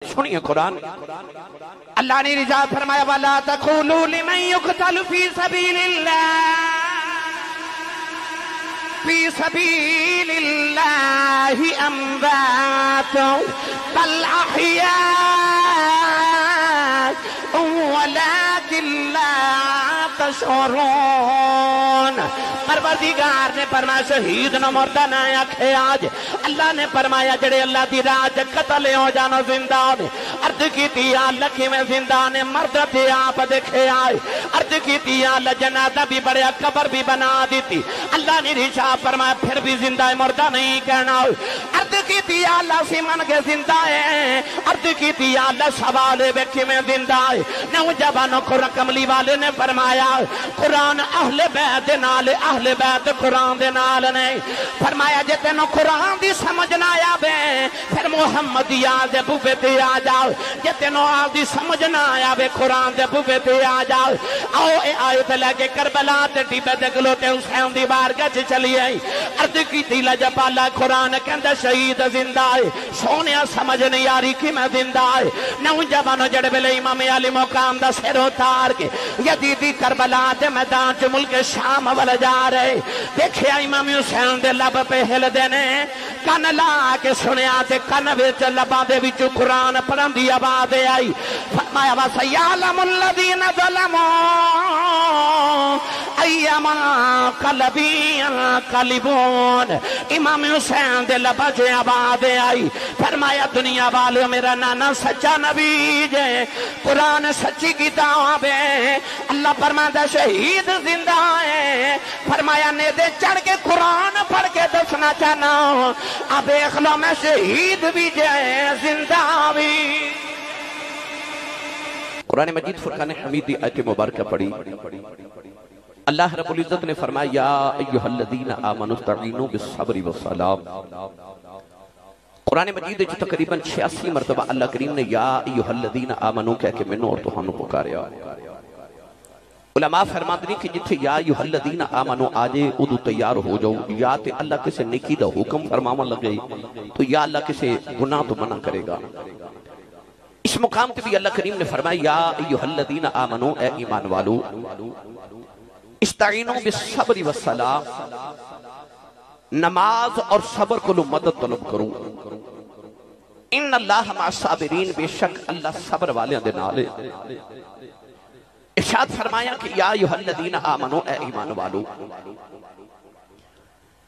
سنیے قرآن اللہ نے رجاء فرمایا وَلَا تَقُولُوا لِمَنْ يُقْتَلُ فِي سَبِيلِ اللَّهِ أَمْوَاتٌ بَلْ أَحْيَاءٌ وَلَكِنْ لَا تَشْعُرُونَ پروردگار نے فرمایا شہید نہ مردہ نہ آکھے آج اللہ نے فرمایا جڑے اللہ دی راہ قتل ہو جانا زندہ نے عرض کی تھی اللہ کی میں زندہ نے مرد تھے آپ دیکھے آئے عرض کی تھی اللہ جنازہ بھی بڑے قبر بھی بنا دیتی اللہ نے رشاہ فرمایا پھر بھی زندہ مردہ نہیں کہنا عرض کی تھی اللہ سیمن کے زندہ ہے عرض کی تھی اللہ سوالے بیکھی میں زندہ ہے نوجوانوں کو رقملی والے نے فرمایا قرآن اہل بیت نال اہل بیت قرآن دے نال نہیں فرمایا جے تینوں قرآن دی سمجھ نہ آیا بے پھر محمد یاد بوبے تے آ جاؤ جے تینوں آل دی سمجھ نہ آیا بے قرآن دے بوبے تے آ جاؤ آؤ اے آیت لے کے کربلا تے ٹیپے تے گلوتے حسین دی بارگاہ چ چلی آئی عرض کی تھی لجپالا قرآن کہندا شہید زندہ ہے سونیا سمجھ نہیں آ رہی کہ میں زندہ ہے نوجوانوں جڑے ویلے امام علی مقام دا سر اتار کے یزیدی کربلا دے میدان چ ملک شام ول جا رہے دیکھیا امام حسین دے لب پہ ہل دینے کن لا کے سنیا تے کن وچ لباں دے وچ قرآن پڑھن دی آواز آئی فرمایا وَسَيَعْلَمُ الَّذِينَ ظَلَمُوا أَيَّمَا انقلب ينقلبون امام حسین دے لباں سے آواز آئی فرمایا دنیا والو میرا نانا سچا نبی جے قرآن سچی کتاب ہے اللہ فرماتا شہید زندہ ہے فرمایا نیدے چڑھ کے قرآن پڑھ کے دسنا چاہنا اب اخلا میں شہید بھی جائے زندہ بھی قرآن مجید فرقان حمید دی آیت مبارکہ پڑھی اللہ رب العزت نے فرمایا یا ایہا الذین آمنوا استعینوا بالصبر والصلاۃ قرآن مجید جو تقریباً 86 مرتبہ اللہ کریم نے یا ایہا الذین آمنوا کہہ کے منو اور تہانوں پکاریا علماء فرماتے ہیں کہ جتھے یا ایہا الذین آمنوا آجے ادو تیار ہو جاؤ یا تے اللہ کسے نیکی دا حکم فرماون لگے تو یا اللہ کسے گناہ تو منع کرے گا اس مقام تے بھی اللہ کریم نے فرمایا یا ایہا الذین آمنوا اے ایمان والو استعینوا بالصبر والصلاۃ نماز اور صبر کو مدد طلب کروں ان اللہ مع الصابرین بے شک اللہ صبر والے دے نال ارشاد فرمایا کہ یا ایھا الذین آمنوا اے ایمان والو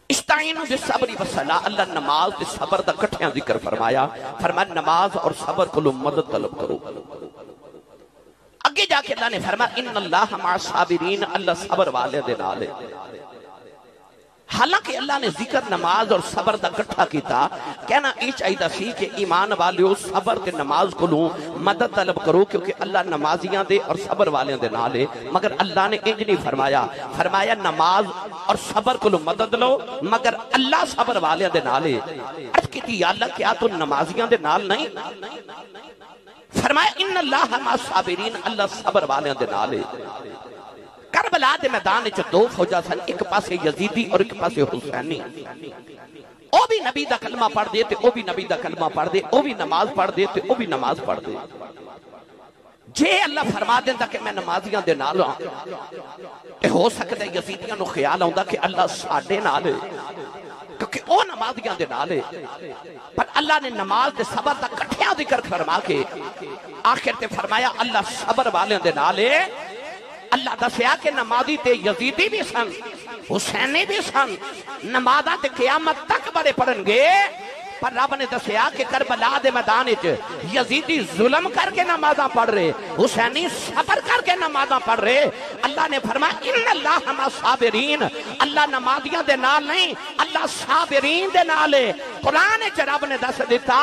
استعینوا بالصبر والصلاۃ اللہ نماز تے صبر دا کٹھیاں ذکر فرمایا فرمایا نماز اور صبر کو مدد طلب کرو اگے جا کے اللہ نے فرمایا ان اللہ مع الصابرین اللہ صبر والے دے نال حالانکہ اللہ نے ذکر نماز اور صبر دا کٹھا کیتا کہنا یہ چاہیے سی کہ ایمان والیو صبر تے نماز کو لوں مدد طلب کرو کیونکہ اللہ نمازیاں دے اور صبر والے دے نالے مگر اللہ نے انج نہیں فرمایا فرمایا نماز اور صبر کو لوں مدد لو مگر اللہ صبر والے دے نالے عرض کی تھی یا اللہ کیا تو نمازیاں دے نال نہیں فرمایا ان اللہ مع الصابرین اللہ صبر والے دے نالے کربلا دے میدان وچ دو فوجاں سن ایک پاسے یزیدی اور ایک پاسے حسینی او بھی نبی دا کلمہ پڑھ دے تے او بھی نبی دا کلمہ پڑھ دے او بھی نماز پڑھ دے تے او بھی نماز پڑھ دے جے اللہ فرما دیندا کہ میں نمازیاں دے نال ہاں تے ہو سکدا یزیدیاں نو خیال آوندا کہ اللہ ساڈے نال ہے کیونکہ او نمازیاں دے نال ہے پر اللہ نے نماز دے صبر دا کٹھیاں ذکر فرما کے آخر تے فرمایا اللہ صبر والے دے نال ہے اللہ دسیا کہ نمازی تے یزیدی بھی سن حسینی بھی سن نمازہ تے قیامت تک بڑے پڑھن گے پر رب نے دسیا کہ کربلا دے میدان وچ یزیدی ظلم کر کے نمازاں پڑھ رہے حسینی صبر کر کے نمازاں پڑھ رہے اللہ نے فرمایا ان اللہ مع الصابرین اللہ نمازیاں دے نال نہیں اللہ صابرین دے نال ہے قرآن وچ رب نے دس دیتا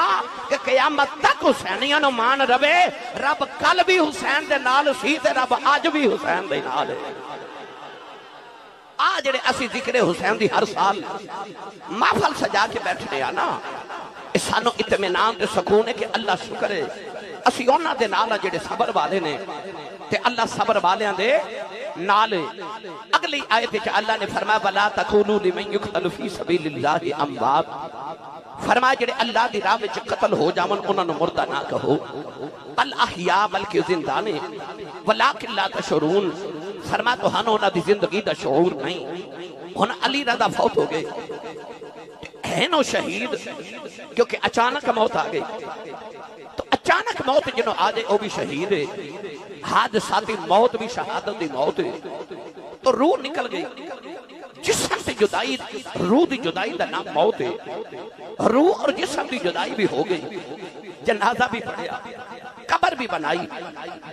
کہ قیامت تک حسینیاں نو مان رہے رب کل بھی حسین دے نال سی تے رب اج بھی حسین دے نال ہے آج جڑے اسی ذکر حسین دی ہر سال محفل سجا کے بیٹھنے آنا اس سانو اطمینان تے سکون ہے کہ اللہ شکر ہے اسی انہاں دے نال جڑے صبر والے نے تے اللہ صبر والیاں دے نال اگلی آیت وچ اللہ نے فرمایا ولا تقولوا لمن يقتل في سبيل الله اموات فرمایا جڑے اللہ دی راہ وچ قتل ہو جاون انہاں نوں مردہ نہ کہو، بل احیا بلکہ زندہ نے، ولکن لا تشعرون، فرمایا تہانوں انہاں دی زندگی دا شعور نہیں۔ ہن علی رضا فوت ہو گئے، ہے نو شہید، کیونکہ اچانک موت آ گئی، تو اچانک موت جنوں آ جائے وہ بھی شہید ہے، حادثاتی موت بھی شہادت دی موت ہے، تو روح نکل گئی، جسم سے جدائی، روح دی جدائی دا نام موت ہے، روح اور جسم دی جدائی بھی ہو گئی، جنازہ بھی پڑھیا، قبر بھی بنائی،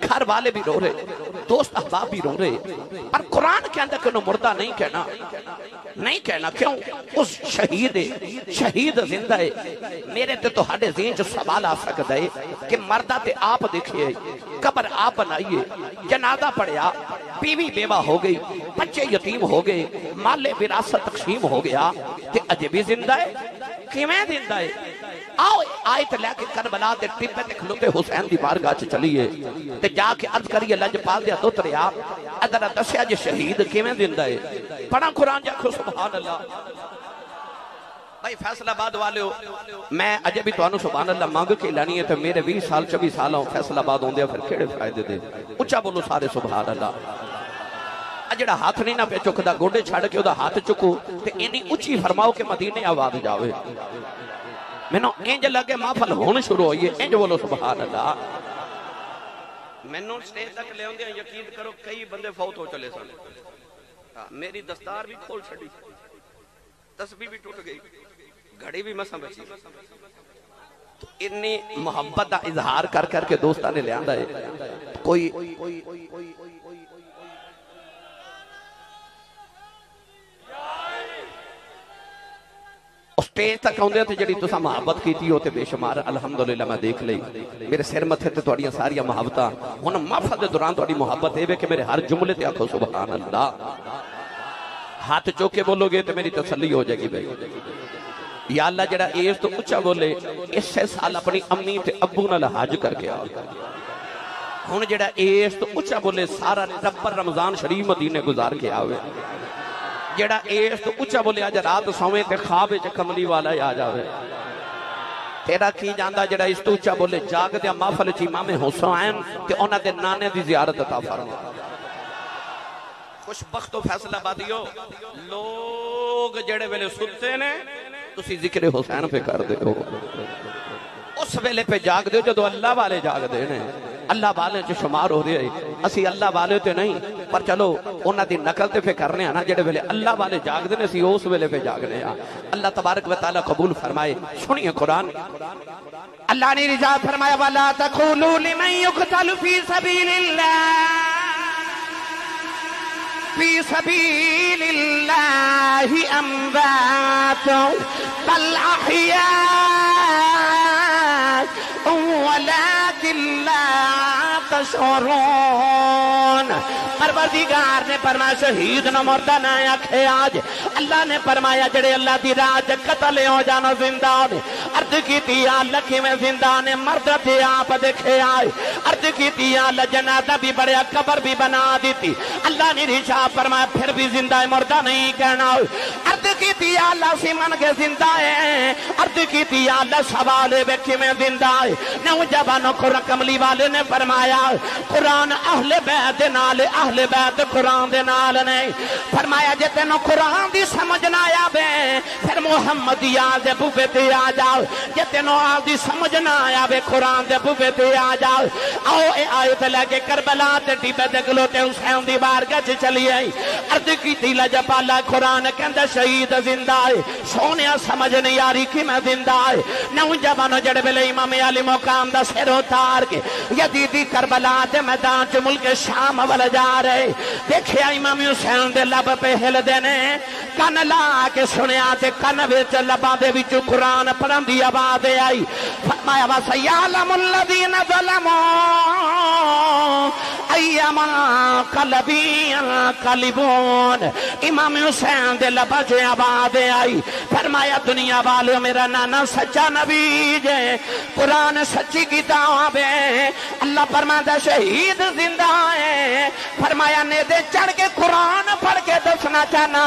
گھر والے بھی رو رہے، دوست احباب بھی رو رہے، پر قرآن کے اندر کنو مردہ نہیں کہنا، نہیں کہنا، کیوں؟ اس شہید ہے، شہید زندہ ہے۔ میرے تے تو ہڈے ذہن جو سوال آ سکتا ہے کہ مردہ تے آپ دیکھئے، قبر آپ بنائیے، جنازہ پڑھیا، بیوی بیوہ ہو گئی، بچے یتیم ہو گئے، مال وراثت تقسیم ہو گیا، تے اجے بھی زندہ ہے، کیویں زندہ ہے؟ آؤ آیت لے کے کربلا دے ٹپے تے کھلوتے حسین دی بارگاہ چ چلیے تے جا کے عرض کریے لجپال دیا دوتریا ادھر دسیا جے شہید کیویں زندہ ہے؟ پڑھا قرآن جاکھو سبحان اللہ۔ بھائی فیصل آباد والے ہو، میں اجے بھی توانو سبحان اللہ مانگ کے لانی ہے تو میرے 20 سال 24 سال ہوں فیصل آباد ہوں دیا پھر کھیڑے فائدے دے، اچھا بولو سارے سبحان اللہ۔ اجڑا ہاتھ نہیں نہ پہ چکدا گوڑے چھاڑ کے دا ہاتھ چکو تے اینی اچھی فرماؤ کہ مدینے آواز جاوے، میں نو انج لگے محفل ہون شروع ہوئی ہے، انج بولو سبحان اللہ۔ میں نو سٹیج تک لے ہوندے ہیں، یقین کرو کئی بندے فوت ہو چلے سن، میری دستار بھی کھول چھڑی، تسبیح بھی ٹوٹ گئی، گھڑی بھی مسا بچی، تو انی محبت دا اظہار کر کر کے دوستہ نے لے آندہ ہے، کوئی اسٹیج تک آؤندے تھے جڑی تسا محبت کیتی ہوتے بے شمار الحمدللہ میں دیکھ لئی، میرے سر متھے تے تواڈیاں ساریاں محبتاں، ہن محفل دے دوران تواڈی محبت اے وے کہ میرے ہر جملے تے آکھو سبحان اللہ، ہاتھ چوکے بولو گے تو میری تسلی ہو جائے گی بھائی۔ یا اللہ جڑا ایس تو اچھا بولے، اس سے سال اپنی امی تے ابو نال حج کر کے آؤ، ہن جڑا ایس تو اچھا بولے سارا ٹبر رمضان شریف مدینے گزار کے آوے، جڑا ایس تو اچھا بولے آج رات سویں تے خواب وچ کملی والا آ جاوے، تیرا کی جاندا جڑا اس تو اچھا بولے جاگ دیا محفل چ امام حسین تے انہاں دے نانے دی زیارت عطا فرما۔ خوش بخت و فیصلہ آبادیو، لوگ جڑے ویلے ستے نے تسی ذکر حسین پہ کر دے ہو، اس ویلے پہ جاگ دے جو اللہ والے جاگ دے نے، اللہ والے جو شمار ہو رہے ہیں، اسی اللہ والے تے نہیں، پر چلو انہاں دی نقل تے پہ کرنے ہیں نا جڑے ویلے اللہ والے جاگ دے نے اسی اس ویلے پہ جاگنے ہیں۔ اللہ تبارک و تعالی قبول فرمائے، سنیے قرآن، اللہ نے رضا فرمایا وَلَا تَقُولُوا لِمَنْ يُقْتَلُ فِي سَبِيلِ اللَّهِ فِي سَبِيلِ اللَّهِ أَمْوَاتٌ بَلْ أَحْيَاءٌ وَلَكِنْ لَا تَشْعُرُونَ۔ پروردگار نے فرمایا شہید نہ مردہ نہ آکھے آج، اللہ نے فرمایا جڑے اللہ دی راہ قتل ہو جانا زندہ نے، عرض کی تھی اللہ کی میں زندہ نے مرد تھے آپ دیکھے آئے، عرض کی تھی اللہ جنازہ بھی بڑھیا قبر بھی بنا دیتی، اللہ نے رشا فرمایا پھر بھی زندہ ہے مردہ نہیں کہنا، عرض کی تھی اللہ سیمن کے زندہ ہے، عرض کی تھی اللہ سوالے بیکھی میں زندہ ہے، نوجوانوں کو رقملی والے نے فرمایا قرآن اہل بیت نال، اہل بیت قرآن دے نال نہیں، فرمایا جے تینوں قرآن دی سمجھ نہ آوے پھر محمد یاد بوبے تے آ جاؤ، جے تینوں آل دی سمجھ نہ آوے قرآن دے بوبے تے آ جاؤ، آؤ اے آیت لے کے کربلا تے ٹیبے تے گلوتے حسین دی بارگاہ چ چلی آئی، عرض کیتی لجپالا قرآن کہندا شہید زندہ ہے، سونیا سمجھ نہیں آ رہی کہ میں زندہ ہے، نوجوانوں جڑے ویلے امام علی مقام دا سر اتار کے یزیدی کربلا دے میدان چ ملک شام ول جا رہے، دیکھیا امام حسین دے لب پہ ہل دینے، کن لا کے سنیا تے کن وچ لباں دے وچ قرآن پڑھن دی آواز آئی، فرمایا وَسَيَعْلَمُ الَّذِينَ ظَلَمُوا أَيَّمَا قَلْبٍ يَنقَلِبُونَ۔ امام حسین دے لباں چ آواز آئی، فرمایا دنیا والے میرا نانا سچا نبی جے، قرآن سچی کتاب ہے، اللہ اللہ فرماتا ہے شہید زندہ ہے، فرمایا نیزے چڑھ کے قرآن پڑھ کے دسنا چاہنا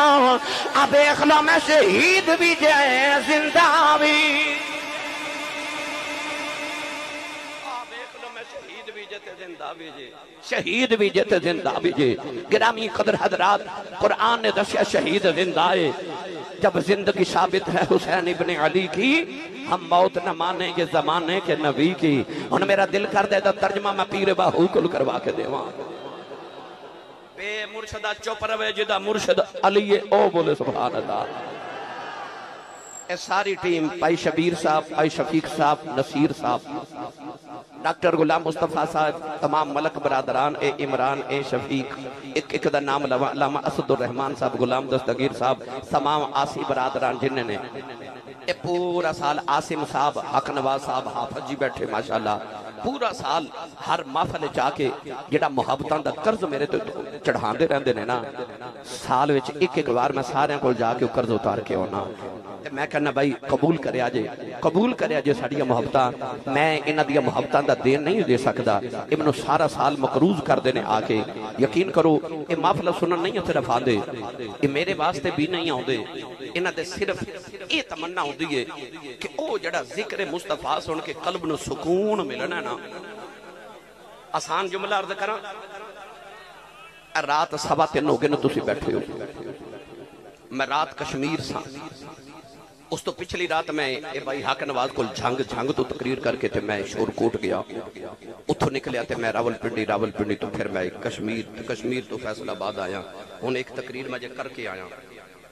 اب دیکھ لو میں شہید بھی جائے زندہ بھی، شہید بھی جتے زندہ بھی جے۔ گرامی قدر حضرات، قرآن نے دسیا شہید زندہ ہے۔ جب زندگی ثابت ہے حسین ابن علی کی، ہم موت نہ مانیں گے زمانے کے نبی کی۔ ان میرا دل کر دے تو ترجمہ میں پیر باہو کل کروا کے دیواں۔ بے مرشدہ چپ روے جدہ مرشد علی او بولے سبحان اللہ۔ اے ساری ٹیم، پائی شبیر صاحب، پائی شفیق صاحب، نصیر صاحب، ڈاکٹر غلام مصطفیٰ صاحب، تمام ملک برادران، اے عمران، اے شفیق، ایک دا نام علامہ اسد الرحمن صاحب، غلام دستگیر صاحب، تمام آسی برادران جنہیں نے اے پورا سال عاصم صاحب، حق نواز صاحب، حافظ جی بیٹھے ماشاءاللہ، پورا سال ہر محفل جا کے جڑا محبتاں دا قرض میرے تو چڑھان دے رہندے نے نا، سال وچ ایک بار میں سارے کو جا کے قرض اتار کے ہونا۔ میں کہنا بھائی قبول کرے آجے ساڑیا محبتاں، میں انہ دیا محبتاں دا دین نہیں دے سکتا۔ ابنو سارا سال مقروض کر دینے آکے، یقین کرو اے محفلہ سنن نہیں صرف آن دے، اے میرے واسطے بھی نہیں آن دے، انہ دے صرف اے تمنا ہوں دیئے کہ او جڑا ذکر مصطفیٰ سن کے قلب نو سکون ملنا نا۔ آسان جملہ عرض کرا، رات سوا 3 ہو گئے نا تسی بیٹھے ہو، میں رات کشمیر سا، اس تو پچھلی رات میں اے بھائی حق نواز کو جھنگ تو تقریر کر کے تھے، میں شور کوٹ گیا، اتھو نکلیا تھے میں راول پنڈی تو پھر میں کشمیر تو فیصل آباد آیا، ان ایک تقریر میں جے کر کے آیا،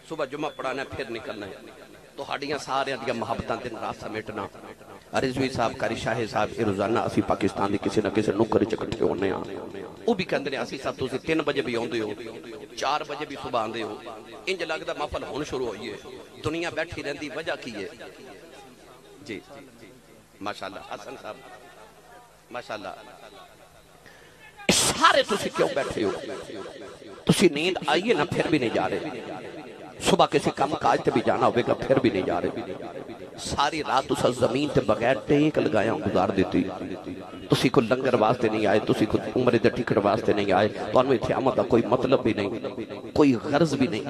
صبح جمعہ پڑھانا پھر نکلنا ہے، تو ہاڑیاں سارے دیا محبتاں دن رات سمیٹنا۔ رضوی صاحب، کاری شاہ صاحب، اے روزانہ اسی پاکستان دی کسی نہ کسی نکر چکٹھے ہونے آن، وہ بھی کہندے نے اسی صاحب تو اسی 3 بجے بھی آندے ہو، 4 بجے بھی صبح آندے ہو، انج لگدا محفل ہون شروع ہوئی ہے، دنیا بیٹھی رہندی وجہ کی ہے؟ جی ماشاءاللہ حسن صاحب ماشاءاللہ، سارے تسی کیوں بیٹھے ہو؟ تسی نیند آئیے نا پھر بھی نہیں جا رہے، صبح کسی کام کاج تے بھی جانا ہوئے گا پھر بھی نہیں جا رہے، ساری رات اسا زمین تے بغیر ٹیک لگایا گزار دیتی، تسی کو لنگر واسطے نہیں آئے، تسی کو عمر دے ٹکٹ واسطے نہیں آئے، تو انوی تھے آمد کوئی مطلب بھی نہیں، کوئی غرض بھی نہیں،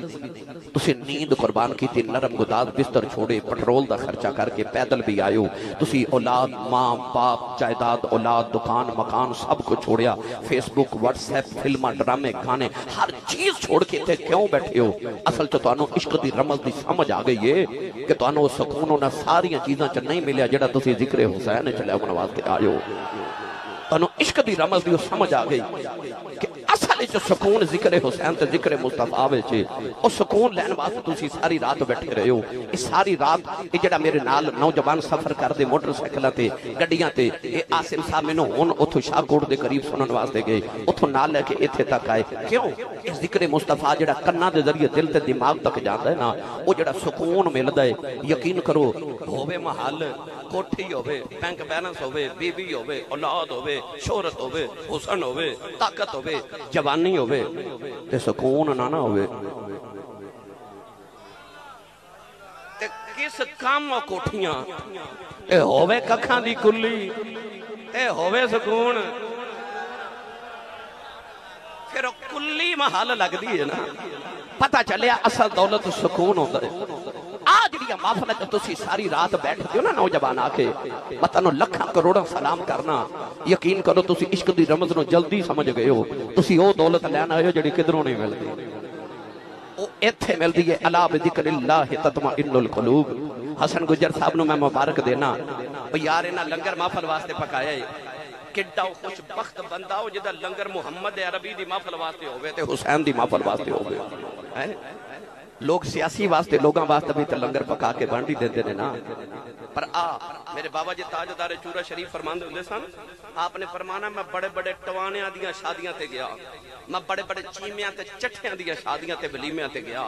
تسی نیند قربان کی تھی، نرم گداز بستر چھوڑے، پٹرول دا خرچہ کر کے پیدل بھی آئے ہو، تسی اولاد، ماں، باپ، جائیداد، اولاد، دکان، مکان سب کو چھوڑیا، فیس بک، واٹس ایپ، فلمہ، ڈرامے، گانے، ہر چیز چھوڑ کے تھے کیوں بیٹھے ہو؟ اصل تو انو عشق دی رمز دی سمجھ آگئی ہے کہ تو انو سکون ہونا ساریاں چیزاں چا نہیں ملیا جڑا تسی ذکر حسین چلے اپنا واسطے آئے ہو، انو عشق دی رمز دی سمجھ آگئی کہ اصل جو سکون ذکر حسین تے ذکر مصطفیٰ ویچے، اور سکون لین واسطے تسی ساری رات بیٹھے رہے ہو۔ اس ساری رات یہ جڑا میرے نال نوجوان سفر کر دے موٹر سائیکلہ تے گڈیاں تے، اے آسم صاحب میں نو ہون اتھو شاہ کوٹ دے قریب سنن واسطے گئے، اتھو نال لے کے اتھے تک آئے، کیوں؟ اس ذکر مصطفیٰ جڑا کنہ دے ذریعے دل تے دماغ تک جاندہ ہے نا، وہ جڑا سکون ملدہ ہے، یقین کرو ہووے محل، کوٹھی ہووے، بینک بیلنس ہووے، بیوی ہووے، اولاد ہووے، شہرت ہووے، حسن ہووے، طاقت ہووے، جوانی ہووے، تے سکون نہ ہووے، تے کس کام و کوٹھیاں، اے ہووے ککھاں دی کلی، اے ہووے سکون، پھر کلی محل لگ دی ہے نا، پتہ چلیا اصل دولت سکون ہوتا ہے۔ آج لیا محفلہ جب تسی ساری رات بیٹھ دیو نا نوجوان آکے، مطانو لکھاں کروڑاں سلام کرنا، یقین کرو تسی عشق دی رمز نو جلدی سمجھ گئے ہو، تسی او دولت لینا ہے جڑی کدروں نہیں مل دی، او ایتھے مل دی ہے، الا بذکر اللہ تطمئن القلوب۔ حسن گجر صاحب نو میں مبارک دینا، یار انہاں لنگر محفل واسطے پکایا ہے، کڈا خوش بخت بندہ ہو جدہ لنگر محمد عربی دی محفل واسطے ہوئے تے حسین دی محفل واسطے ہوئے، لوگ سیاسی واسطے لوگاں واسطے بھی تے لنگر پکا کے بانڈی دیندے نے نا، پر میرے بابا جی تاجدار چورا شریف فرماندے ہوندے سن، آپ نے فرمانا میں بڑے بڑے ٹوانیاں دیاں شادیاں تے گیا، میں بڑے بڑے چیمیاں تے چٹھیاں دیاں شادیاں تے ولیمیاں تے گیا،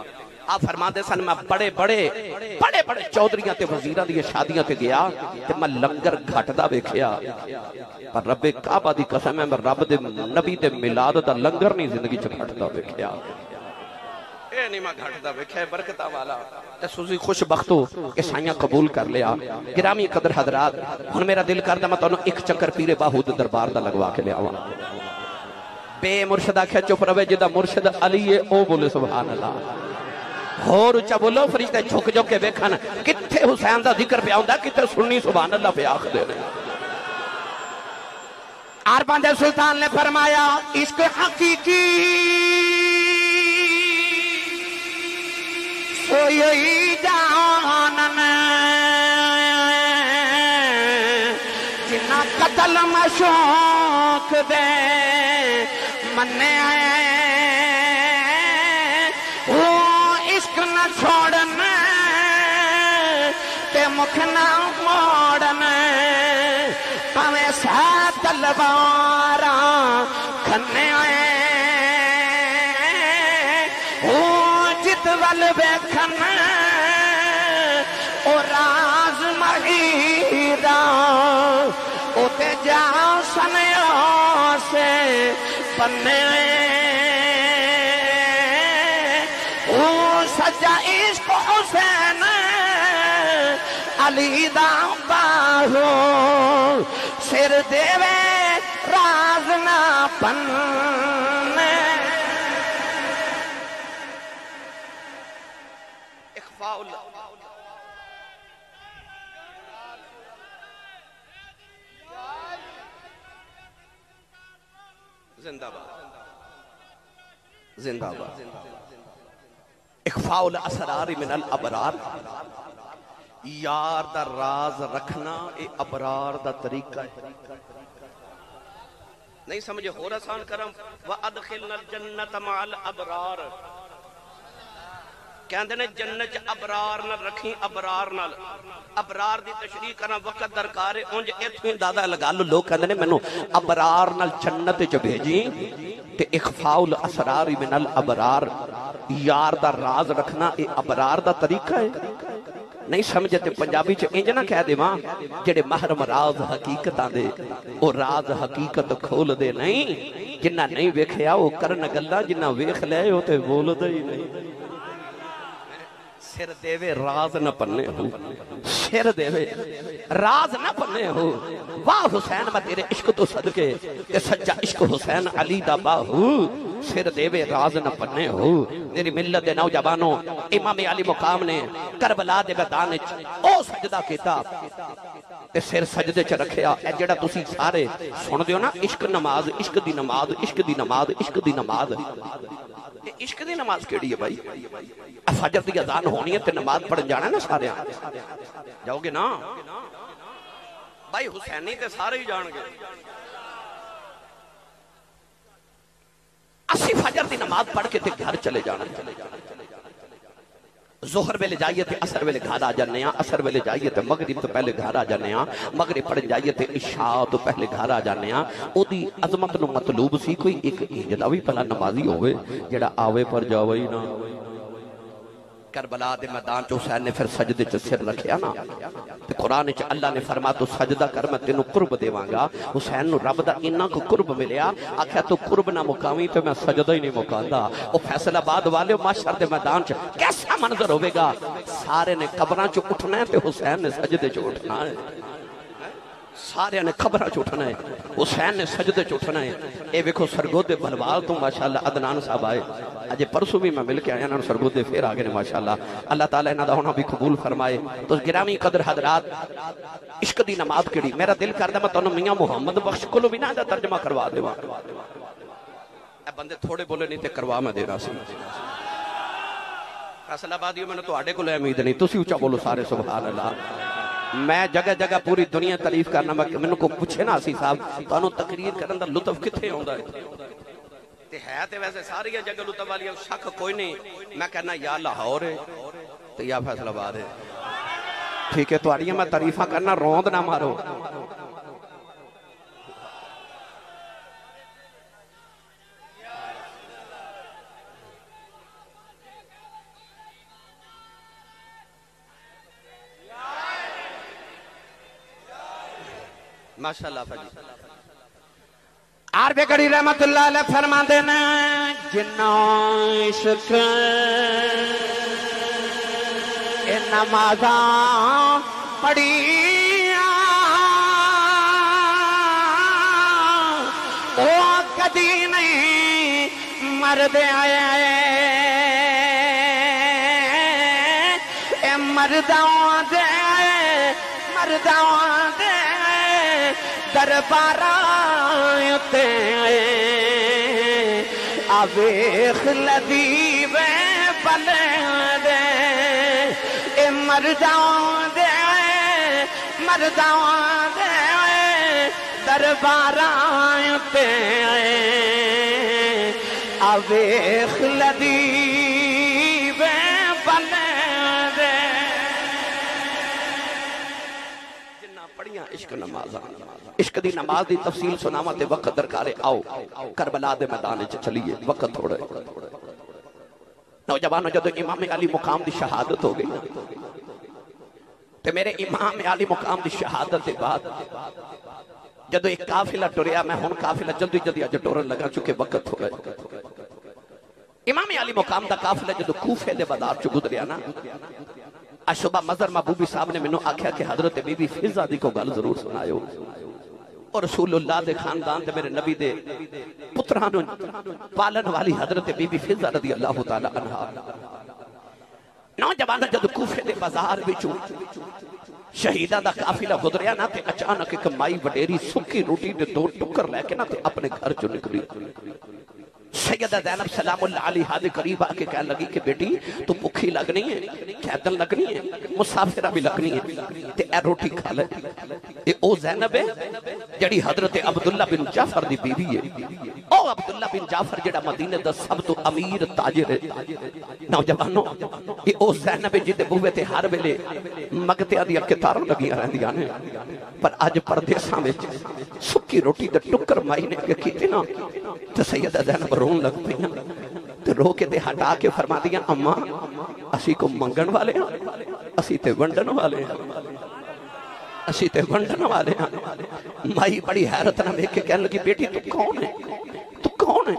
آپ فرماندے سن میں بڑے بڑے چودھریاں تے وزیراں دیاں شادیاں تے گیا تے میں لنگر گھٹدا ویکھیا، پر رب کعبہ دی قسم ہے میں رب دے نبی دے میلاد دا لنگر نہیں زندگی چ گھٹدا ویکھیا۔ اے نہیں میں گھٹ دا ویکھے برکتہ والا تے سوزی خوش بختو کہ سائیاں قبول کر لیا گرامی قدر حضرات ہن میرا دل کردا میں تانوں ایک چکر پیرے باہود دربار دا لگوا کے لے آواں بے مرشدہ کھے چپ روے جدا مرشد علی ہے او بولے سبحان اللہ اور اچھا بولو فرشتے جھک جو کے بیکھن کتھے حسین دا ذکر پہ آؤں دا کتھے سننی سبحان اللہ پہ آخ دے رہے عربان دے سلطان نے فرمایا عشق حقیقی سوئی جانن جنہ قتل مشوق دے مننے وہ عشق نہ چھوڑن تے مکھ نہ موڑن پاویں سا تلواراں کھنے وہ جدول بیکھن او راز مہیرہ او تے جا سنیوں سے پنے او سجا عشق حسین علی دا باہو سر دیوے راز نہ پنے اخفاء اللہ زندہ باد زندہ باد اخفاء الاسرار من الابرار یار دا راز رکھنا اے ابرار دا طریقہ ہے نہیں سمجھے ہو رسان کرم وَأَدْخِلْنَا الْجَنَّةَ مَعَ الْأَبْرَارِ کہندے نے جنت ابرار نہ رکھیں ابرار نہ ابرار دی تشریح کرنا وقت درکارے انج ایتھویں دادا لگا لو لوگ کہندے نے منو ابرار نہ جنت چ بھیجیں تے اخفاء الاسرار من الابرار یار دا راز رکھنا اے ابرار دا طریقہ ہے نہیں سمجھتے پنجابی چ انج نہ کہہ دے ماں جڑے محرم راز حقیقتاں دے او راز حقیقت کھول دے نہیں جنہ نہیں ویکھیا او کرن گلاں جنہ ویکھ لے او تے بول دے ہی نہیں سر دیوے راز نہ پنے ہو سر دیوے راز نہ پنے ہو واہ حسین میں تیرے عشق تو صدقے کہ سچا عشق حسین علی دا باہو سر دیوے راز نہ پنے ہو میری ملت دے نوجوانوں امام علی مقام نے کربلا دے میدان او سجدہ کیتا تے سر سجدے چ رکھیا اے جڑا تسی سارے سن دیو نا عشق نماز عشق دی نماز عشق دی نماز عشق دی نماز عشق دی نماز کیڑی ہے بھائی فجر دی اذان ہونی ہے تے نماز پڑھن جانا ہے نا سارے جاؤ گے نا بھائی حسینی تے سارے ہی جان گے اسی فجر دی نماز پڑھ کے تے گھر چلے جانا ظہر ویلے جائیے تے عصر ویلے گھر آ جانے ہیں عصر ویلے جائیے تے مغرب تو پہلے گھر آ جانے ہیں مغرب پڑھ جائیے تے عشاء تو پہلے گھر آ جانے ہیں او دی عظمت نو مطلوب سی کوئی ایک جدا بھی پہلا نمازی ہوئے جڑا آوے پر جاوے ہی نہ کربلا دے میدان چ حسین نے پھر سجدے چ سر رکھیا نا تے قرآن چ اللہ نے فرما تو سجدہ کر میں تینوں قرب دیواں گا حسین نو رب دا اتنا کو قرب ملیا آکھیا تو قرب نہ مقامی تے میں سجدہ ہی نہیں مقادا او فیصل آباد والے محشر دے میدان چ کیسا منظر ہوے گا سارے نے قبراں چ اٹھنا ہے تے حسین نے سجدے چ اٹھنا ہے سارے نے خبرہ چھوٹنا ہے حسین نے سجدے چھوٹنا ہے اے ویکھو سرگودے بلوال تو ماشاءاللہ عدنان صاحب آئے آج پرسو بھی میں مل کے آیا نا سرگودے پھر آگے نے ماشاءاللہ اللہ تعالیٰ انہاں دا ہونا بھی قبول فرمائے تو گرامی قدر حضرات عشق دی نماز کیڑی میرا دل کردا میں تانوں میاں محمد بخش کولوں بھی نہ دا ترجمہ کروا دیواں اے بندے تھوڑے بولے نہیں تے کروا میں دینا سی فیصل آبادیوں میں نے تواڈے کول امید نہیں تسی اونچا بولو سارے سبحان اللہ میں جگہ جگہ پوری دنیا تعریف کرنا میں کو پوچھے نا سی صاحب تانوں تقریر کرن دا لطف کتھے ہوندا ہے تے ہے تے ویسے ساری جگہ لطف والی شک کوئی نہیں میں کہنا یا لاہور ہے تے یا فیصل آباد ہے ٹھیک ہے تواڈیاں میں تعریفاں کرنا روند نہ مارو ماشاءاللہ فجی عارف گڑی رحمت اللہ علیہ فرماندے نے جنہ عشق اے نمازاں پڑھیاں او کدی نہیں مرد آئے اے مرداں دے درباراں تے آویخ لدیب بلے دے اے مرداں دے درباراں تے آویخ لدیب بلے دے جنہ پڑھیاں عشق نمازاں عشق دی نماز دی تفصیل سناواں تے وقت درکارے آؤ کربلا دے میدان وچ چلیے وقت تھوڑے نوجوانوں جدو امام علی مقام دی شہادت ہو گئی تے میرے امام علی مقام دی شہادت دے بعد جدو ایک قافلہ ٹریا میں ہن قافلہ جلدی جلدی اج ٹورن لگا چکے وقت ہو گئے امام علی مقام دا قافلہ جدو کوفے دے بازار چ گزریا نا آج صبح مظہر محبوبی صاحب نے منو آکھیا کہ حضرت بی بی فضہ دی کو گل ضرور سنائیو اور رسول اللہ دے خاندان دے میرے نبی دے پترانو پالن والی حضرت بی بی فضہ رضی اللہ تعالی عنہ نوجوان جد کوفے دے بازار وچوں شہیدہ دا قافلہ گزریا نا تے اچانک ایک مائی وڈیری سکی روٹی دے 2 ٹکر لے کے نا تے اپنے گھر چوں نکلی سیدہ زینب سلام اللہ علیہ دے قریب آ کے کہنے لگی کہ بیٹی تو بھوکی لگنی ہے قیدن لگنی ہے مسافرہ بھی لگنی ہے تے اے روٹی کھا لے اے او زینب ہے جڑی حضرت عبداللہ بن جعفر دی بیوی ہے او عبداللہ بن جعفر جڑا مدینہ دا سب تو امیر تاجر ہے نوجوانوں اے او زینب ہے جدے بوے تے ہر ویلے مگتیاں دی کتاروں لگیاں رہندیاں نے پر اج پردیساں وچ سکی روٹی دے ٹکر مائی نے کہ کیتے نا تے سیدہ زینب رون لگ پئیاں تے رو کے تے ہٹا کے فرما دیا اماں اسی کو منگن والے ہیں اسی تے ونڈن والے ہیں اسی تے ونڈن والے ہیں مائی بڑی حیرت نہ دیکھ کے کہنے لگی بیٹی تو کون ہے تو کون ہے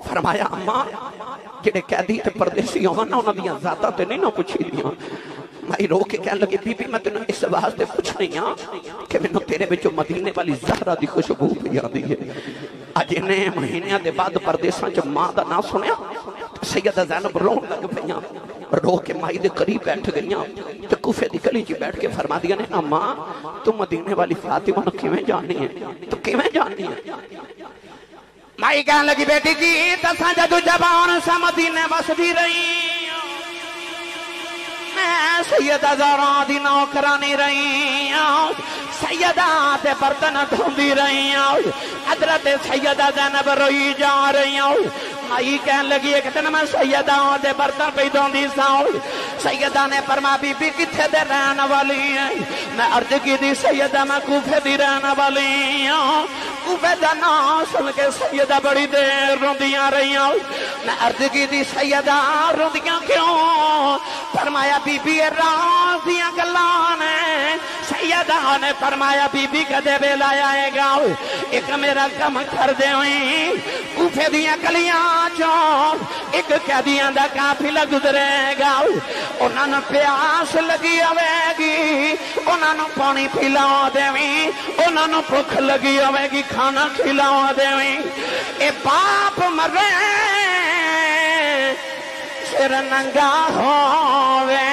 فرمایا اماں جڑے قیدی تے پردیسی ہوں نا انہاں دیاں ذاتاں تے نہیں نہ پوچھی دیاں مائی رو کے کہنے لگی بی بی میں تینوں اس واسطے پوچھ نہیں ہاں کہ میں تیرے وچوں مدینے والی زہرا دی خوشبو پی آندی ہے اج انہیں مہینیاں دے بعد پردیساں چ ماں دا نام سنیا سیدہ زینب رون لگ پئیاں رو کے مائی دے قریب بیٹھ گئیاں تے کوفے دی گلی چ بیٹھ کے فرما دیا نے اماں تو مدینے والی فاطمہ نو کیویں جاننی ہے تو کیویں جاننی ہے مائی کہنے لگی بیٹی جی تساں جدو جوان سا مدینے وسدی رہی میں سیدہ زہرا دی نوکرانی رہی سیدہ تے برتن دھوندی رہی حضرت سیدہ زینب روئی جا رہی مائی کہنے لگی ایک دن میں سیدہ دے برتن پہ دھوندی سا سیدہ نے فرما بی بی کتھے دے رہن والی ہے میں عرض کی دی سیدہ میں کوفے دی رہن والی کوفے دا نام سن کے سیدہ بڑی دیر روندیاں رہی میں عرض کی دی سیدہ روندیاں کیوں فرمایا بی بی راز دیاں گلان ہے سیدہ نے فرمایا بی بی کدے بیلا آئے گا ایک میرا کم کر دے ہوئی کوفے دیاں گلیاں جو ایک قیدیاں دا قافلہ گزرے گا انہاں نوں پیاس لگی ہوے گی انہاں نوں پانی پلا دیویں انہاں نوں بھوک لگی ہوے گی کھانا کھلا دیویں اے باپ مرے سر ننگا ہووے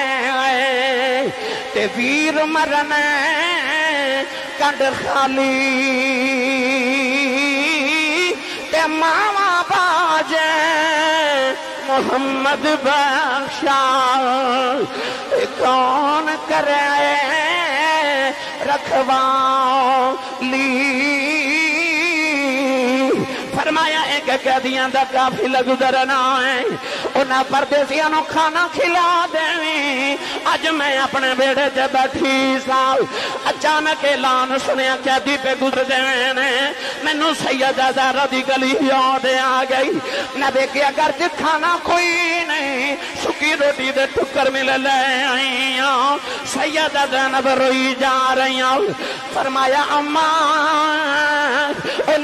تے ویر مرنے کنڈ خالی تے ماما باجے محمد بخشا کون کرے رکھوالی فرمایا ایک قیدیاں دا قافلہ گزرنا ہے انہاں پردیسیاں نو کھانا کھلا دیں اج میں اپنے بیڑے تے بیٹھی سا اچانک اعلان سنیا قیدی پہ گزر دینے مینوں سیدہ زہرا دی گلی یاد آ گئی میں دیکھیا گھر چ کھانا کوئی نہیں سکی روٹی دے ٹکر مل لے آئی سیدہ زینب روئی جا رہی فرمایا اماں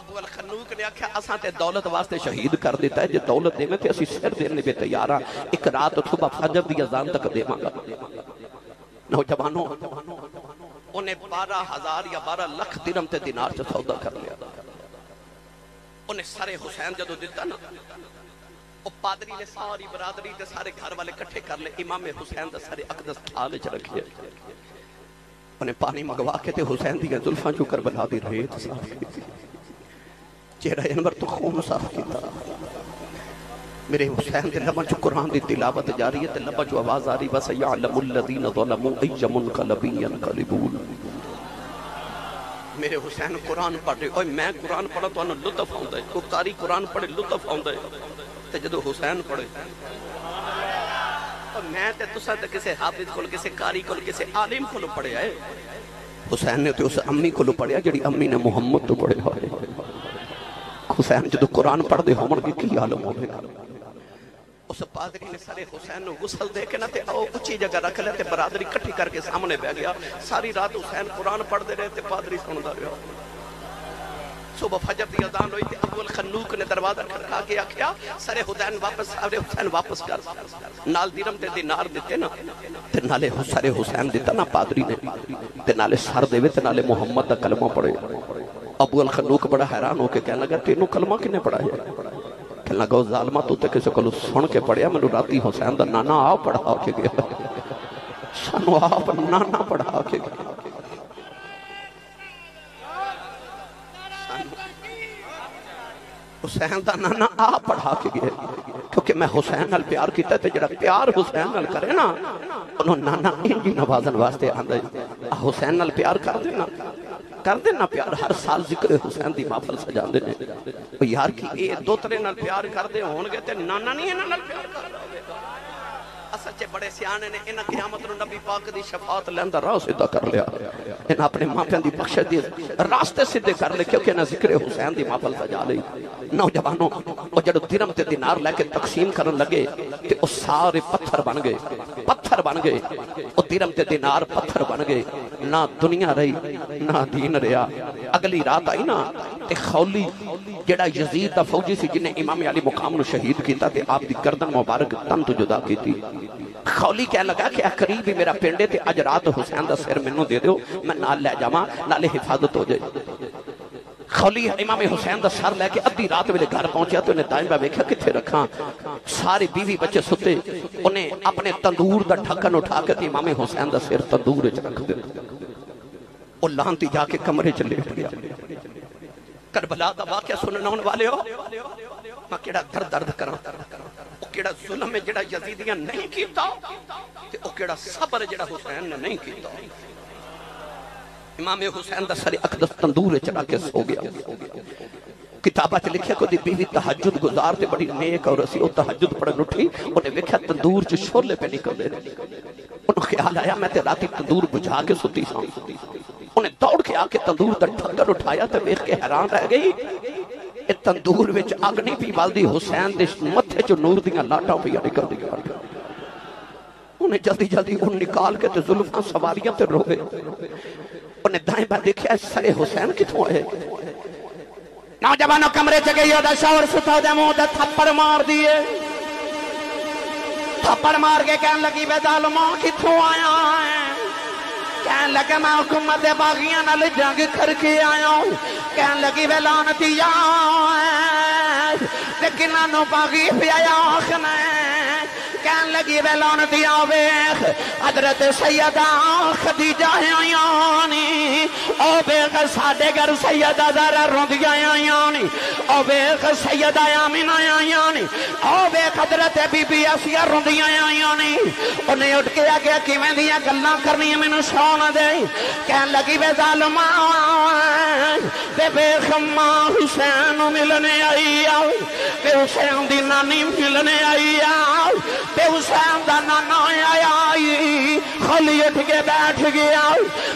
ابو الخنوق نے آکھیا اساں تے دولت واسطے شہید کر دیتا ہے، جے دولت دیویں تے اسی سر دینے پہ تیار ہاں، ایک رات صبح فجر دی اذان تک دیواں گا۔ نوجوانوں انہیں 12,000 یا 12 لکھ درہم تے دینار سے سودا کر لیا۔ انہیں سر حسین جدو دیتا نا، وہ پادری نے ساری برادری تے سارے گھر والے کٹھے کر لے، امام حسین دا سر اقدس تھالے چ رکھے، انہیں پانی مگوا کے تے حسین دی زلفاں جو کربلا دی ریت صاف کی، چہرہ انور تو خون صاف کیتا۔ میرے حسین دے لباں جو قرآن دی تلاوت جاری ہے تے لباں جو آواز آ رہی بس یعلم الذین ظلموا ای منقلب ینقلبون۔ میرے حسین قرآن پڑھ رہے، اوہ میں قرآن پڑھا تو انہوں لطف آؤں دے، کوئی قاری قرآن پڑھے لطف آؤں دے، تے جدو حسین پڑھے اور میں تے تسا تے کسے حافظ کول کسے قاری کول کسے عالم کول پڑھے آئے، حسین نے تے اس امی کول پڑھیا جڑی امی نے محمد تو پڑھے ہوئے۔ حسین جدو قرآن پڑھ دے ہومن کی عالم ہوئے گا۔ اس پادری نے سارے حسین نو غسل دے کے نہ تے او اچھی جگہ رکھ لے تے برادری کٹھی کر کے سامنے بیٹھ گیا، ساری رات حسین قرآن پڑھ دے رہے تے پادری سندا رہا۔ صبح فجر دی اذان ہوئی تے ابو الخنوق نے دروازہ کھٹکھا کے آکھیا سارے حسین واپس کر، نال درہم تے دینار دتے نا تے نالے سارے حسین دتا نا پادری نے تے نالے سر دے تے نالے محمد دا کلمہ پڑھے۔ ابو الخنوق بڑا حیران ہو کے کہنے لگا تینوں کلمہ کنے پڑھا ہے؟ کہنے لگا ظالمہ تو تے کسے کلو سن کے پڑھیا، میں نے راتی حسین دا نانا آپ پڑھا کے گیا، سانو آپ نانا پڑھا کے گیا، حسین دا نانا آپ پڑھا کے گئے، کیونکہ میں حسین نال پیار کیتا ہے، جڑا پیار حسین نال کرے نا انہوں نانا انجی نوازن واسطے آندھا ہے۔ حسین نال پیار کر دینا پیار، ہر سال ذکر حسین دی محفل سجا دینے، یار کی اے دو ترے نال پیار کر دے ہون گے تے نانا نہیں ہے نال پیار کر دے۔ سچے بڑے سیانے نے انہاں قیامت نو نبی پاک دی شفاعت لیندہ راہ سیدھا کر لیا، انہاں اپنے ماں پیان دی بخشت دی راستے سیدھے کر لے، کیونکہ انہاں ذکر حسین دی محفل سجا لئی۔ نوجوانوں وہ جڑو درہم تے دینار لے کے تقسیم کرن لگے تے وہ سارے پتھر بن گئے، وہ درہم تے دینار پتھر بن گئے، نہ دنیا رہی نہ دین رہا۔ اگلی رات آئی نا تے خولی جڑا یزید دا فوجی سی جنہیں امام علی مقام نو شہید کیتا تے آپ دی گردن مبارک تن تو جدا کی تھی، خولی کہہ لگا کہ قریب ہی میرا پنڈے تے اج رات حسین دا سر منو دے دیو، میں نال لے جاواں نالے حفاظت ہو جائے۔ خولی امام حسین دا سر لے کے ادھی رات ویلے گھر پہنچیا تو انہیں دائیں بیکھا کتھے رکھاں، سارے بیوی بچے ستے، انہیں اپنے تندور دا ڈھکن اٹھا کے امام حسین دا سر تندور وچ رکھ دے، وہ لانتی جا کے کمرے چ لیٹ گیا۔ کربلا دا واقعہ سننا والے ہو، میں کیڑا درد کراں، وہ کیڑا ظلم ہے جڑا یزیدیاں نہیں کیتا تے وہ کیڑا صبر جڑا حسین نے نہیں کیتا۔ امام حسین دا سر اقدس تندور چڑھا کے سو گیا۔ کتابہ چ لکھیا کو دی بیوی تہجد گزار تے بڑی نیک اور اسی او تہجد پڑھن اٹھی، انہیں ویکھیا تندور چ شولے پہ نکل دے، انہوں خیال آیا میں تے راتی تندور بجھا کے ستی ساں، انہیں دوڑ کے آ کے تندور دا ڈھکن اٹھایا تے ویکھ کے حیران رہ گئی، اے تندور وچ اگ نہیں پی بالدی، حسین دے متھے چ نور دیاں لاٹاں پیا نکل دیا۔ انہیں جلدی جلدی ان نکال کے تے زلفاں سواریاں تے روے، انہیں دائیں بائیں دیکھیا سر حسین کتھوں آئے۔ نوجوانوں کمرے چ گئی دا شاور ستا دے منہ تے تھپڑ مار دیے، تھپڑ مار کے کہن لگی بے ظالماں کتھوں آیا ہے؟ کہن لگے میں حکومت باغیاں نال جنگ کر کے آیا ہوں، کہن لگی بے لعنتیا لیکن انہوں باغی پہ آیا آخنا ہے، کہن لگی بے لعنتیا ویخ حضرت سیدہ خدیجہ آیانی، او بیخ ساڑے گھر سیدہ زہرا روندی آیانی، او بیخ سیدہ آمینہ آیانی، او بیخ حضرت بی بی اسیہ روندی آیانی۔ انہیں اٹھ کے آگیا کی میں دیا گلنا کرنی میں نے شون دے، کہن لگی بے ظالمان بے خماں حسین ملنے آئی آؤ، بے حسین دی نانی ملنے آئی آؤ، بے حسین دا نانا آئی، علی اٹھ کے بیٹھ گیا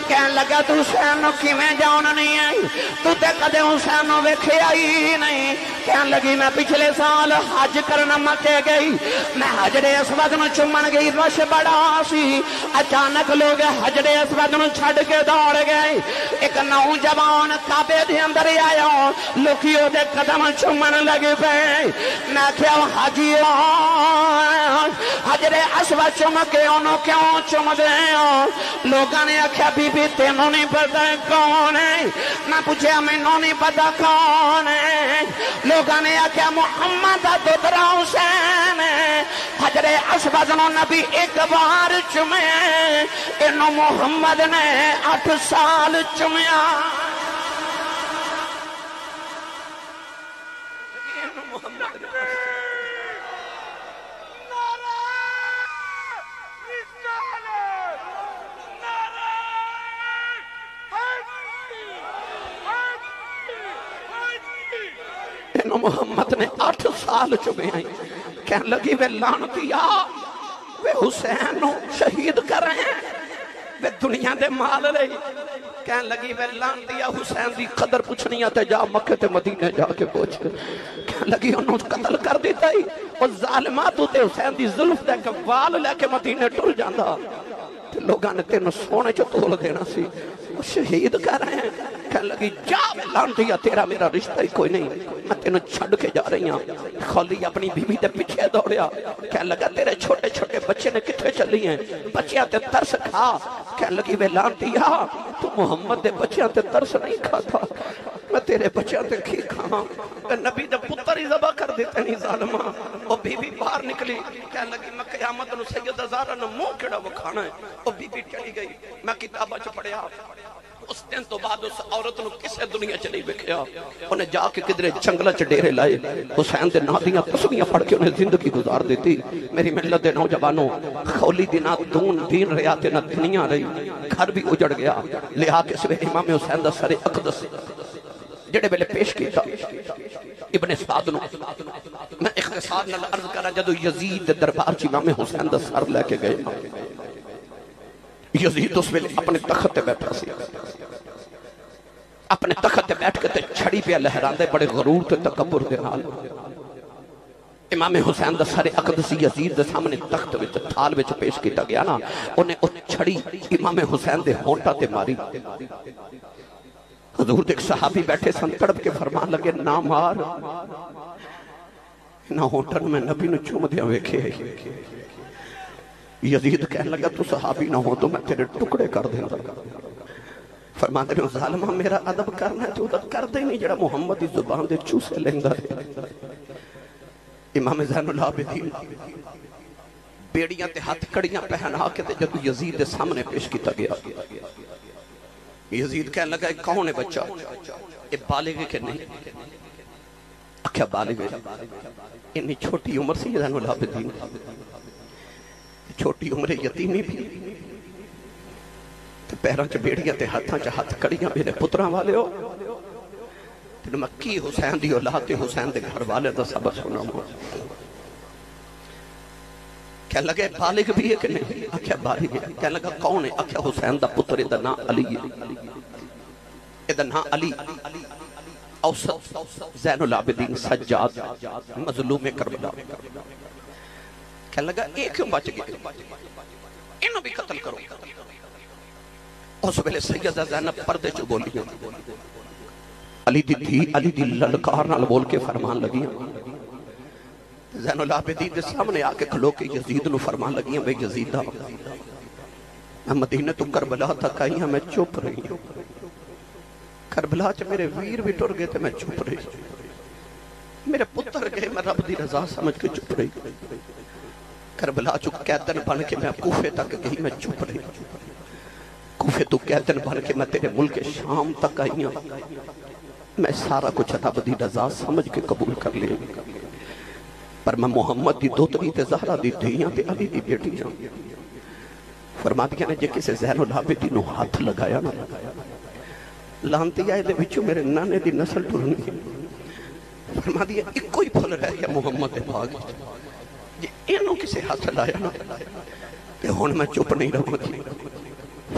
کہن لگا تو حسین نو کیویں جان نہیں آئی تو تے کدے حسین نو ویکھیا ہی نہیں کہن لگی میں پچھلے سال حج کرنا مکے گئی میں حجر اسود نو چومن گئی رش بڑا سی اچانک لوگ حجر اسود نو چھڈ کے دوڑ گئے ایک نوجوان کعبے دے اندر آیا لوکیو دے قدم چومن لگ پئے میں کیا حاجی حجر اسود چوم کے انہوں کیوں چوم دے لوگاں نے آکھیا بی بی تینوں نہیں پتہ کون ہے میں پوچھا مینوں نہیں پتہ کون ہے لوگاں نے آکھیا محمد دا دوترا حسین ہے حجر اسود نو نبی ایک بار چومے انہوں محمد نے 8 سال چومیا محمد نے 8 سال چومے آئی کہنے لگی وہ لعنتیا وہ حسین نو شہید کر رہے ہیں وہ دنیا دے مال رہی کہنے لگی وہ لعنتیا حسین دی قدر پوچھنی آتے جا مکہ تے مدینے جا کے پوچھ کہنے لگی انہوں قتل کر دیتا ہی اور ظالمات ہوتے حسین دی ظلف دے کے وال لے کے مدینے ٹر جاندہ لوگاں نے تینوں سونے چو تول دینا سی وہ شہید کر رہے ہیں کہنے لگی جا میں لعنتیا تیرا میرا رشتہ ہی کوئی نہیں میں تینوں چھڑ کے جا رہی ہوں خولی اپنی بیوی دے پیچھے دوڑیا کہنے لگا تیرے چھوٹے چھوٹے بچے نے کتھے چلی ہیں بچیاں تے ترس کھا کہنے لگی میں لعنتیا تو محمد دے بچیاں تے ترس نہیں کھاتا میں تیرے بچیاں تے کھی کھاں میں نبی دے پتر ہی ذبح کر دیتے نہیں ظالمہ وہ بیوی باہر نکلی کہنے لگی میں قیامت نو سید زہرا نو منہ کیڑا وہ کھانا ہے وہ بیوی چلی گئی میں کتابہ چ پڑھیا اس دن تو بعد اس عورت نو کسے دنیا چلی بکھیا انہیں جا کے کدرے جنگلہ چ ڈیرے لائے حسین دے نادیاں تسبیاں پڑھ کے انہیں زندگی گزار دیتی میری ملت دے نوجوانوں خولی دی نہ دین ریاتے نہ دنیا رہی گھر بھی اجڑ گیا لہا کے سوے امام حسین دا سر اقدس جڑے بلے پیش کیتا ابن سعد نو میں اختصار نال عرض کرا جدو یزید دربار چ امام حسین دا سر لے کے گئے یزید اس ویلے اپنے تخت تے بیٹھا سی اپنے تخت تے بیٹھ کے تے چھڑی پہ لہراندے بڑے غرور تے تکبر دے نال امام حسین دا سر اقدس یزید دے سامنے تخت وچ تھال وچ پیش کیتا گیا نا انہیں اس چھڑی امام حسین دے ہونٹا تے ماری حضور دیکھ صحابی بیٹھے سن تڑپ کے فرمان لگے نہ مار نہ ہونٹن میں نبی نو چوم دیا ویکھے یزید کہنے لگا تو صحابی نہ ہو تو میں تیرے ٹکڑے کر دیں گا فرماتے ہیں ظالمہ میرا ادب کرنا ہے تو ادب کر دیں نہیں جڑا محمد دی زبان دے چوسے لیندا ہے امام زین العابدین بیڑیاں تے ہاتھ کڑیاں پہنا کے تے جب یزید دے سامنے پیش کیتا گیا یزید کہنے لگا کون ہے بچہ یہ بالغ کہ نہیں اکھیا بالغ ہے اتنی چھوٹی عمر سے زین العابدین چھوٹی عمر یتیمی بھی پیران چ بیڑیاں تے ہاتھاں چ ہاتھ کڑیاں میرے پتراں والے ہو تینوں میں کی حسین دی اولاد تے حسین دے گھر والے دا سبق سناؤں کہنے لگے بالغ بھی ہے کہ نہیں آکھیا بالغ ہے کہنے لگا کون ہے آکھیا حسین دا پتر ادھا نا علی ہے ادھا نا علی اوسط زین العابدین سجاد مظلوم کربلا کہنے لگا ایک کیوں بچ گئے انہوں بھی قتل کرو اس ویلے سیدہ زینب پردے چو بولی علی دی للکار نال بول کے فرمان لگی زین العابدین دے سامنے آکے کھلو کے یزید نو فرمان لگی بے یزیدہ میں مدینہ تو کربلا تک آئی ہوں میں چپ رہی ہوں کربلا چ میرے ویر بھی ٹر گئے تھے میں چپ رہی میرے پتر گئے میں رب دی رضا سمجھ کے چپ رہی کربلا چو قیدن بن کے میں کوفے تک گئی میں چپ رہی کوفے تو قیدن بن کے میں تیرے ملک شام تک آئی ہوں میں سارا کچھ رب دی رضا سمجھ کے قبول کر لیا پر میں محمد دی دوتری تے زہرہ دی دھیاں تے علی دی بیٹی جاؤں فرما دیا نے جے کسے زین العابدین نو ہاتھ لگایا نا لانتی آئے دے بچو میرے نانے دی نسل ٹرنی فرما دیا ایک کوئی پھل رہ گیا محمد پاک جے انہوں کسے ہاتھ لایا نا تے ہن میں چپ نہیں رہوں گی.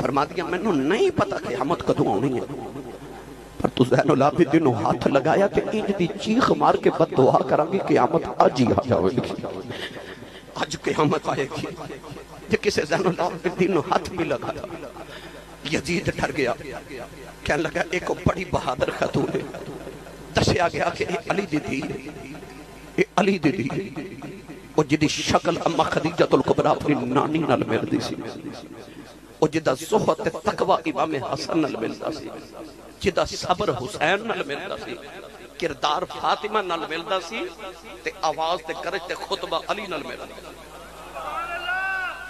فرما دیا مینوں نہیں پتا قیامت کدوں آنی ہے، پر تو زین العابدین نو ہاتھ لگایا کہ انج دی چیخ مار کے بد دعا کریں گی قیامت آج ہی آ جاوے گی، آج قیامت آئے گی. جے کسے زین العابدین نو ہاتھ بھی لگایا. یزید ڈر گیا، کہنے لگا ایک بڑی بہادر خاتون ہے. دسیا گیا کہ اے علی دی دی، اے علی دی دی او جدی شکل اما خدیجۃ الکبریٰ اپنی نانی نال ملدی سی، او جدا زہد تے تقوی امام حسن نال ملدا سی، جدا صبر حسین نال ملدا سی، کردار فاطمہ نال ملدا سی، تے آواز تے کرج تے خطبہ علی نال ملدا.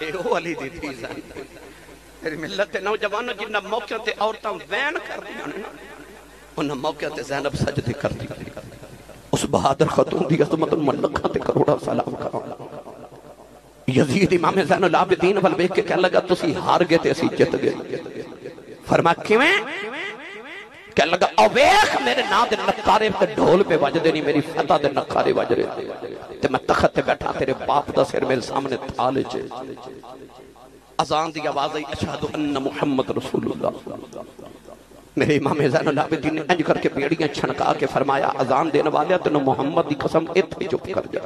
اے او علی دی دی زین میری ملت تے نوجوانوں جنہ موقع تے عورتاں وین کر دیا نا، انہاں موقع تے زینب سجدے کر دیا. اس بہادر خاتون دی عظمت ملکہ تے کروڑا سلام کرو. یزید امام زین العابدین ول ویکھ کے کہنے لگا تسی ہار گئے تے اسی جت گئے. فرمایا کیویں؟ کہنے لگا او ویکھ میرے نا دے نقارے تے ڈھول پہ وجدے نہیں، میری فتح دے نقارے وج رہے تے میں تخت تے بیٹھا تیرے باپ دا سر میرے سامنے تھالے چے. اذان دی آواز آئی اشہد ان محمد رسول اللہ. میرے امام زین العابدین نے انج کر کے بیڑیاں چھنکا کے فرمایا اذان دینے والے تینوں محمد دی قسم اتھے چپ کر جا.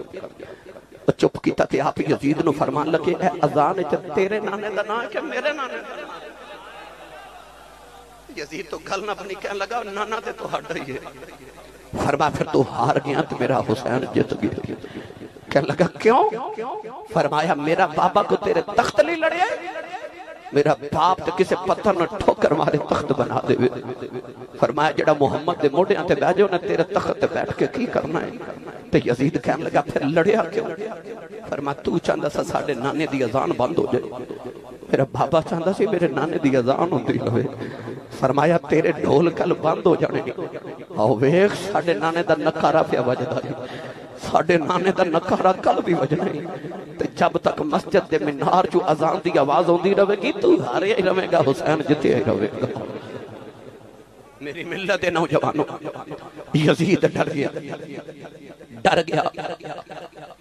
چپ کیتا تے آپ یزید نو فرمان لگے اے اذان تیرے نانے دا نا ہے کہ میرے نانے دا نا؟ یزید تو گل نہ بنی، کہنے لگا نانا تے تو ہٹ رہی ہے. فرمایا پھر تو ہار گیا تو میرا حسین جت گیا. کہنے لگا کیوں؟ فرمایا میرا بابا کو تیرے تخت نہیں لڑے، میرا باپ تے کسے پتھر نہ ٹھوکر مارے تخت بنا دے. فرمایا جڑا محمد دے موڑیاں تے بیٹھے انہیں تیرے تخت تے بیٹھ کے کی کرنا ہے؟ تے یزید کہنے لگا پھر لڑیا کیوں؟ فرمایا تو چاہندا سا ساڑھے نانے دی اذان بند ہو جائے، میرا بابا چاہندا سی میرے نانے دی اذان ہوندی رہے. فرمایا تیرے ڈھول کل بند ہو جانے آؤ ویکھ ساڑھے نانے دا نکارا پیا وجدا ہے، ساڑھے نانے دا نکارا کل بھی وجنا ہے. جب تک مسجد دے منار چو اذان دی آواز ہوندی رہے گی تو ہارے ہی رہے گا، حسین جتے ہی رہے گا. میری ملت نوجوانوں یزید ڈر گیا، ڈر گیا.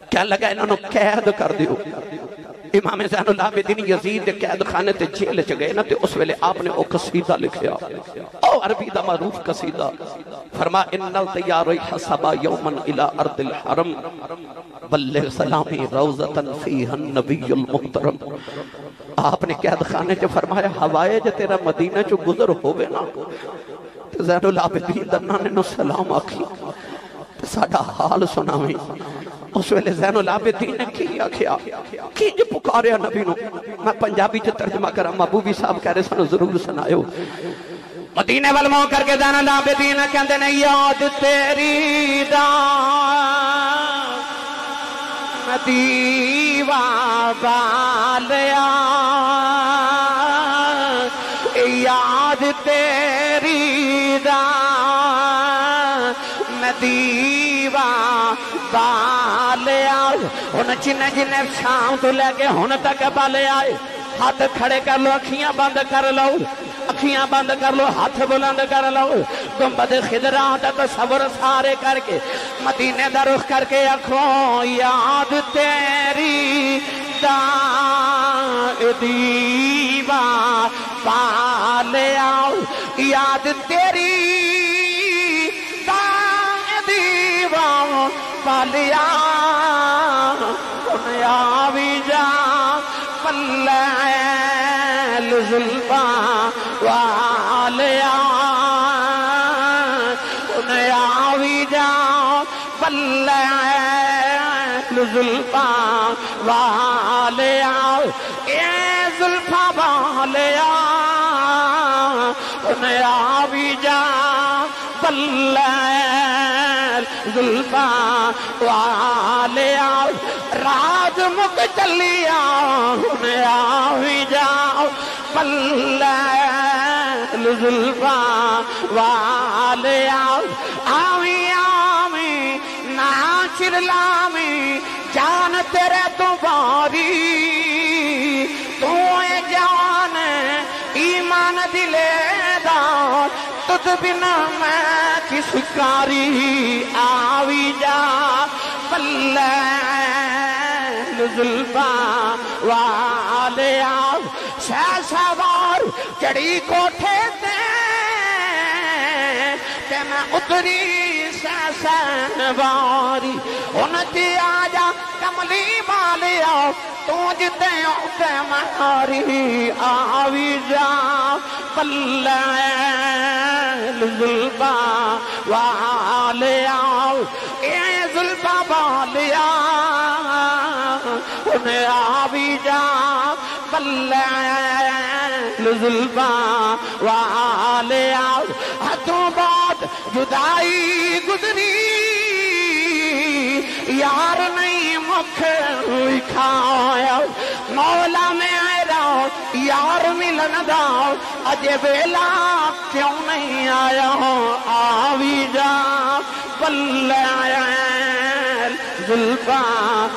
کیا لگا انہوں نے قید کر دیو. امام زین العابدین یزید قید خانے تے جیل چ گئے نا تے اس ویلے آپ نے او قصیدہ لکھیا، او عربی دا معروف قصیدہ. فرما ان الطیار حسبا یوما الى ارض الحرم بلغ سلامی روزتا فیہا النبی المحترم. آپ نے قید خانے چ فرمایا ہوائے جو تیرا مدینہ چو گزر ہوگے نا زین العابدین درنانے نو سلام آکھی ساڑھا حال سناویں. اس ویلے زین العابدین نے کی آکھیا کی جو پکاریا نبی نو. میں پنجابی جو ترجمہ کرا محبوبی صاحب کہہ رہے سنو ضرور سنائیو. مدینے والموں کر کے زین العابدین کہندے نے یاد تیری دا دیوا بالیا، یاد تیری دا میں دیوا بالیا. ہن جن جن شام تو لے کے ہن تک بالے آئے ہاتھ کھڑے کر لو، اکھیاں بند کر لو، اکھیاں بند کر لو، ہاتھ بلند کر لو. گنبد خضرا دا تصور سارے کر کے مدینے دا رخ کر کے آکھو یاد تیری دا دیوا بالیا، یاد تیری دا دیوا بالیا. آوی جا پلیل زلفا والیا، آوی جا پلیل زلفا والیا، اے زلفا والیا آوی جا پلیل زلفا والیا. راج مک چلیا آوی جاؤ پلیل زلفا والیا. آوی آوی ناچر لامی جان تیرے تو باری، تو اے جان ایمان دلے دار تجھ بنا میں کس کاری. آوی جا پلیل زلفاں والے شہ سوار چڑی کوٹھے تے میں اتری سین واری ان کی آجا کملی والیا تو جتے اتے ماری آوی جا پلیل زلفاں والیا اے زلفاں والیا انہیں آوی جا پلیل زلفاں والیا ہتھوں بعد جدائی گزری یار نہیں مکھ کھایا مولا میں آیا یار ملن دا اجے ویلا کیوں نہیں آیا آوی جا پلیل زلفاں